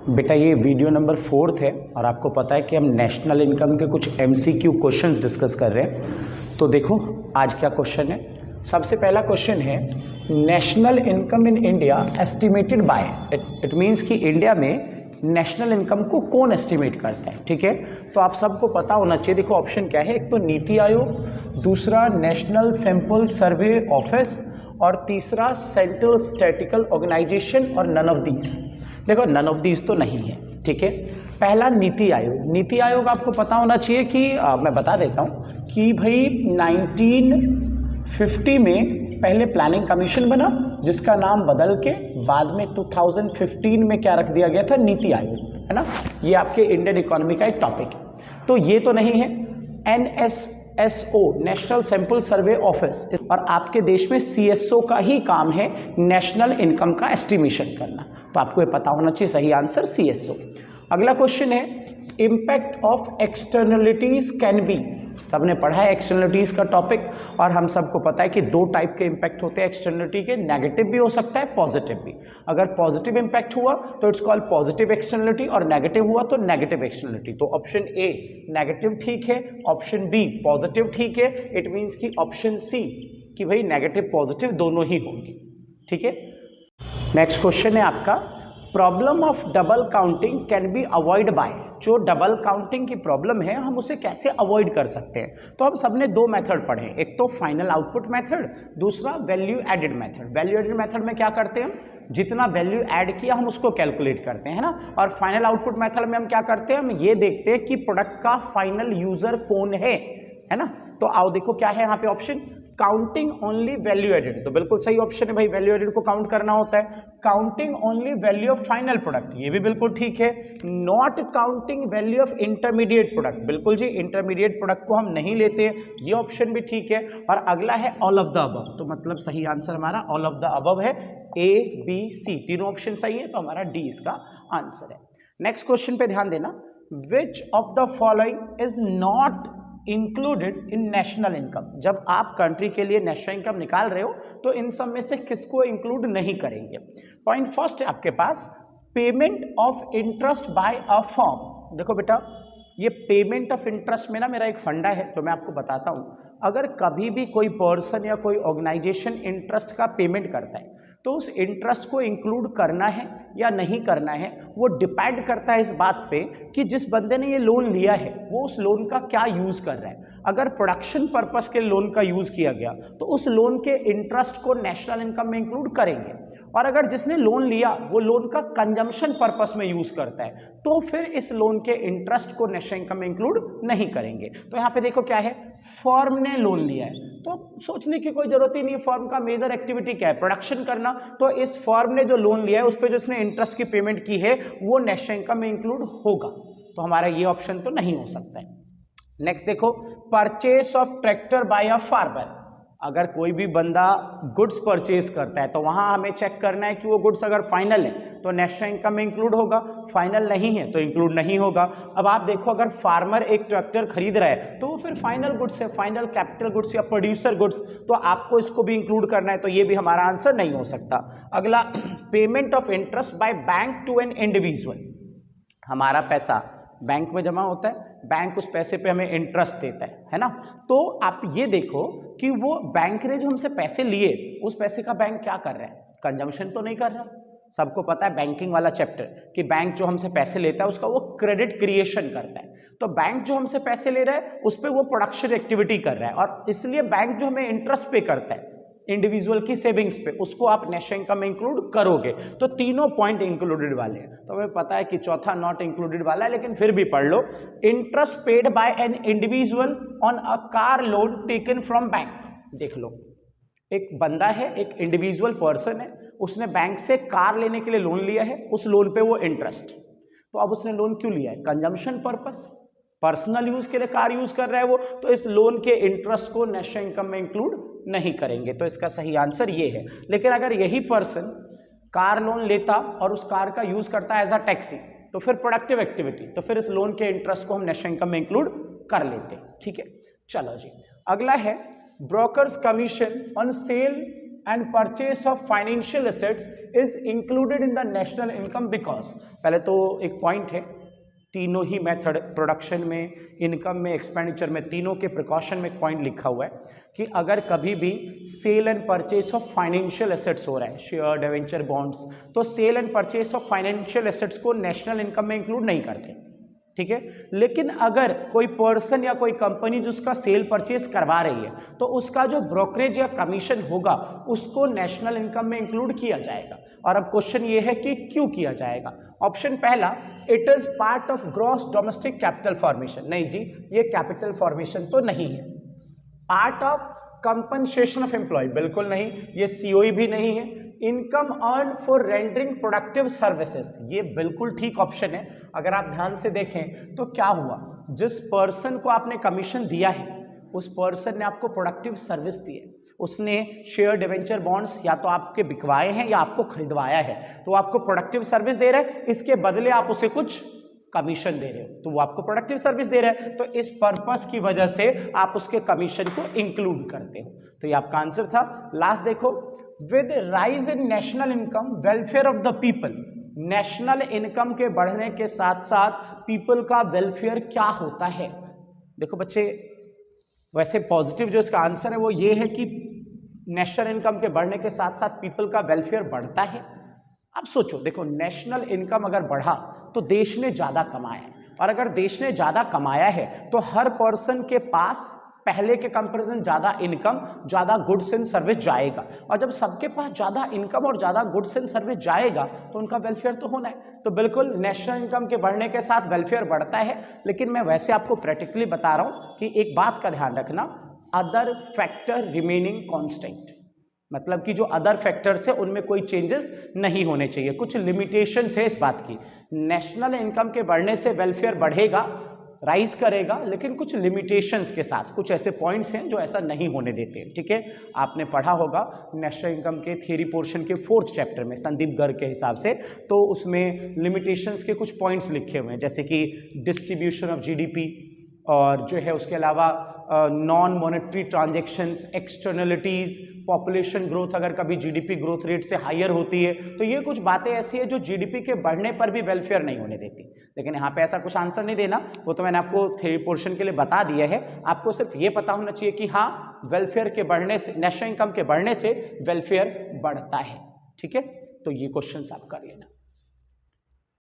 बेटा ये video number 4 है और आपको पता है कि हम नेशनल इनकम के कुछ MCQ क्वेश्चंस डिस्कस कर रहे हैं। तो देखो आज क्या क्वेश्चन है। सबसे पहला क्वेश्चन है national income in India estimated by. It means कि इंडिया में नेशनल इनकम को कौन एस्टिमेट करता है। ठीक है, तो आप सबको पता होना चाहिए। देखो ऑप्शन क्या है, एक तो नीति आयोग, दूसरा नेशनल सैंपल सर्वे ऑफिस और तीसरा सेंट्रल स्टैटिस्टिकल ऑर्गेनाइजेशन और नन ऑफ दीज। देखो नन ऑफ दीज तो नहीं है। ठीक है, पहला नीति आयोग। नीति आयोग आपको पता होना चाहिए कि मैं बता देता हूँ कि भाई 1950 में पहले प्लानिंग कमीशन बना जिसका नाम बदल के बाद में 2015 में क्या रख दिया गया था, नीति आयोग, है ना। ये आपके इंडियन इकोनॉमी का एक टॉपिक है। तो ये तो नहीं है। NSSO national sample survey office, और आपके देश में CSO का ही काम है नेशनल इनकम का एस्टिमेशन करना। तो आपको ये पता होना चाहिए, सही आंसर CSO। अगला क्वेश्चन है impact of externalities can be. सबने पढ़ा है एक्सटर्नलिटीज का टॉपिक, और हम सबको पता है कि दो टाइप के इम्पैक्ट होते हैं एक्सटर्नलिटी के। नेगेटिव भी हो सकता है, पॉजिटिव भी। अगर पॉजिटिव इम्पैक्ट हुआ तो इट्स कॉल्ड पॉजिटिव एक्सटर्नलिटी, और नेगेटिव हुआ तो नेगेटिव एक्सटर्नलिटी। तो ऑप्शन ए नेगेटिव ठीक है, ऑप्शन बी पॉजिटिव ठीक है। इट मीन्स कि ऑप्शन सी कि भाई नेगेटिव पॉजिटिव दोनों ही होंगे। ठीक है, नेक्स्ट क्वेश्चन है आपका problem of double counting can be avoid by. जो डबल काउंटिंग की प्रॉब्लम है हम उसे कैसे अवॉइड कर सकते हैं। तो हम सबने दो मेथड पढ़े, एक तो फाइनल आउटपुट मेथड, दूसरा value added method. Value added method में क्या करते हैं हम, जितना वैल्यू ऐड किया हम उसको कैलकुलेट करते हैं, है ना। और फाइनल आउटपुट मेथड में हम क्या करते हैं, हम ये देखते हैं कि प्रोडक्ट का फाइनल यूजर कौन है ना। तो आओ देखो क्या है यहाँ पे option, counting only value added. तो बिल्कुल सही ऑप्शन है भाई, वैल्यू एडेड को काउंट करना होता है। Counting only value of final product, ये भी बिल्कुल ठीक है। Not counting value of intermediate product, बिल्कुल जी इंटरमीडिएट प्रोडक्ट को हम नहीं लेते, ये ऑप्शन भी ठीक है। और अगला है ऑल ऑफ द अबव, तो मतलब सही आंसर हमारा ऑल ऑफ द अबव है, ABC। तीनों ऑप्शन सही है, तो हमारा D इसका आंसर है। नेक्स्ट क्वेश्चन पे ध्यान देना, which of the following is not included in national income. जब आप कंट्री के लिए नेशनल इनकम निकाल रहे हो तो इन सब में से किसको इंक्लूड नहीं करेंगे। पॉइंट फर्स्ट है आपके पास payment of interest by a firm. देखो बेटा ये पेमेंट ऑफ इंटरेस्ट में ना मेरा एक फंडा है जो मैं आपको बताता हूँ। अगर कभी भी कोई पर्सन या कोई ऑर्गेनाइजेशन इंटरेस्ट का पेमेंट करता है तो उस इंटरेस्ट को इंक्लूड करना है या नहीं करना है वो डिपेंड करता है इस बात पे कि जिस बंदे ने ये लोन लिया है वो उस लोन का क्या यूज़ कर रहा है। अगर प्रोडक्शन पर्पस के लोन का यूज़ किया गया तो उस लोन के इंटरेस्ट को नेशनल इनकम में इंक्लूड करेंगे, और अगर जिसने लोन लिया वो लोन का कंजम्पशन पर्पस में यूज़ करता है तो फिर इस लोन के इंटरेस्ट को नेशनल इनकम में इंक्लूड नहीं करेंगे। तो यहाँ पे देखो क्या है, फर्म ने लोन लिया है तो सोचने की कोई जरूरत ही नहीं, फर्म का मेजर एक्टिविटी क्या है, प्रोडक्शन करना। तो इस फर्म ने जो लोन लिया है उस पर जो इसने इंटरेस्ट की पेमेंट की है वो नेशनल इनकम में इंक्लूड होगा। तो हमारा ये ऑप्शन तो नहीं हो सकता है। नेक्स्ट देखो purchase of tractor by a farmer. अगर कोई भी बंदा गुड्स परचेज करता है तो वहां हमें चेक करना है कि वो गुड्स अगर फाइनल है तो नेशनल इनकम में इंक्लूड होगा, फाइनल नहीं है तो इंक्लूड नहीं होगा। अब आप देखो अगर फार्मर एक ट्रैक्टर खरीद रहा है तो वो फिर फाइनल गुड्स है, फाइनल कैपिटल गुड्स या प्रोड्यूसर गुड्स, तो आपको इसको भी इंक्लूड करना है, तो ये भी हमारा आंसर नहीं हो सकता। अगला payment of interest by bank to an individual. हमारा पैसा बैंक में जमा होता है, बैंक उस पैसे पे हमें इंटरेस्ट देता है ना। तो आप ये देखो कि वो बैंक ने जो हमसे पैसे लिए उस पैसे का बैंक क्या कर रहा है, कंजम्पशन तो नहीं कर रहा। सबको पता है बैंकिंग वाला चैप्टर कि बैंक जो हमसे पैसे लेता है उसका वो क्रेडिट क्रिएशन करता है। तो बैंक जो हमसे पैसे ले रहा है उस पर वो प्रोडक्शन एक्टिविटी कर रहा है, और इसलिए बैंक जो हमें इंटरेस्ट पे करता है इंडिविजुअल की सेविंग्स पे उसको आप नेशनल इनकम में इंक्लूड करोगे। तो तीनों पॉइंट इंक्लूडेड वाले हैं। तो हमें पता है कि चौथा नॉट इंक्लूडेड वाला है, लेकिन फिर भी पढ़ लो। Interest paid by an individual on a car loan taken from bank. देख लो एक बंदा है, एक इंडिविजुअल पर्सन है, उसने बैंक से कार लेने के लिए लोन लिया है, उस लोन पे वो इंटरेस्ट। तो अब उसने लोन क्यों लिया है, कंजम्पशन पर्पस, पर्सनल यूज के लिए कार यूज कर रहा है वो, तो इस लोन के इंटरेस्ट को नेशनल इनकम में इंक्लूड नहीं करेंगे। तो इसका सही आंसर ये है। लेकिन अगर यही पर्सन कार लोन लेता और उस कार का यूज करता एज अ टैक्सी तो फिर प्रोडक्टिव एक्टिविटी, तो फिर इस लोन के इंटरेस्ट को हम नेशनल इनकम में इंक्लूड कर लेते। ठीक है, चलो जी। अगला है brokers commission on sale and purchase of financial assets is included in the national income because, पहले तो एक पॉइंट है, तीनों ही मेथड, प्रोडक्शन में, इनकम में, एक्सपेंडिचर में, तीनों के प्रिकॉशन में एक पॉइंट लिखा हुआ है कि अगर कभी भी sale and purchase of financial assets हो रहा है, शेयर, डिवेंचर, बॉन्ड्स, तो sale and purchase of financial assets को नेशनल इनकम में इंक्लूड नहीं करते, ठीक है। लेकिन अगर कोई पर्सन या कोई कंपनी जो उसका सेल परचेस करवा रही है तो उसका जो ब्रोकरेज या कमीशन होगा उसको नेशनल इनकम में इंक्लूड किया जाएगा। और अब क्वेश्चन ये है कि क्यों किया जाएगा। ऑप्शन पहला, it is part of gross domestic capital formation. नहीं जी, ये कैपिटल फॉर्मेशन तो नहीं है। Part of compensation of employ, बिल्कुल नहीं, ये सीओई भी नहीं है। Income earn for rendering productive services, ये बिल्कुल ठीक ऑप्शन है। अगर आप ध्यान से देखें तो क्या हुआ, जिस पर्सन को आपने कमीशन दिया है उस पर्सन ने आपको प्रोडक्टिव सर्विस दी है, उसने शेयर, डिवेंचर, बॉन्ड्स या तो आपके बिकवाए हैं या आपको खरीदवाया है, तो आपको प्रोडक्टिव सर्विस दे रहा है, इसके बदले आप उसे कुछ कमीशन दे रहे हो, तो वो आपको प्रोडक्टिव सर्विस दे रहा है, तो इस पर्पस की वजह से आप उसके कमीशन को इंक्लूड करते हो। तो ये आपका आंसर था। लास्ट देखो, with rise in national income welfare of the people, national income के बढ़ने के साथ साथ पीपल का वेलफेयर क्या होता है। देखो बच्चे, वैसे पॉजिटिव जो इसका आंसर है वो ये है कि नेशनल इनकम के बढ़ने के साथ साथ पीपल का वेलफेयर बढ़ता है। अब सोचो, देखो नेशनल इनकम अगर बढ़ा तो देश ने ज़्यादा कमाया है, और अगर देश ने ज़्यादा कमाया है तो हर पर्सन के पास पहले के कंपैरिजन ज़्यादा इनकम, ज़्यादा गुड्स एंड सर्विस जाएगा, और जब सबके पास ज़्यादा इनकम और ज़्यादा गुड्स एंड सर्विस जाएगा तो उनका वेलफेयर तो होना है। तो बिल्कुल नेशनल इनकम के बढ़ने के साथ वेलफेयर बढ़ता है। लेकिन मैं वैसे आपको प्रैक्टिकली बता रहा हूँ कि एक बात का ध्यान रखना, अदर फैक्टर रिमेनिंग कॉन्स्टेंट, मतलब कि जो अदर फैक्टर्स है उनमें कोई चेंजेस नहीं होने चाहिए। कुछ लिमिटेशंस है इस बात की, नेशनल इनकम के बढ़ने से वेलफेयर बढ़ेगा, राइज करेगा, लेकिन कुछ लिमिटेशंस के साथ, कुछ ऐसे पॉइंट्स हैं जो ऐसा नहीं होने देते, ठीक है। आपने पढ़ा होगा नेशनल इनकम के थियरी पोर्शन के 4th चैप्टर में संदीप गर्ग के हिसाब से, तो उसमें लिमिटेशंस के कुछ पॉइंट्स लिखे हुए हैं, जैसे कि डिस्ट्रीब्यूशन ऑफ जीडीपी, और जो है उसके अलावा non monetary transactions, externalities, population growth, अगर कभी जीडीपी ग्रोथ रेट से हायर होती है तो ये कुछ बातें ऐसी है जो जीडीपी के बढ़ने पर भी वेलफेयर नहीं होने देती। लेकिन यहाँ पे ऐसा कुछ आंसर नहीं देना, वो तो मैंने आपको थ्योरी पोर्शन के लिए बता दिया है। आपको सिर्फ ये पता होना चाहिए कि हाँ, वेलफेयर के बढ़ने से, नेशनल इनकम के बढ़ने से वेलफेयर बढ़ता है, ठीक है। तो ये क्वेश्चन आप कर लेना।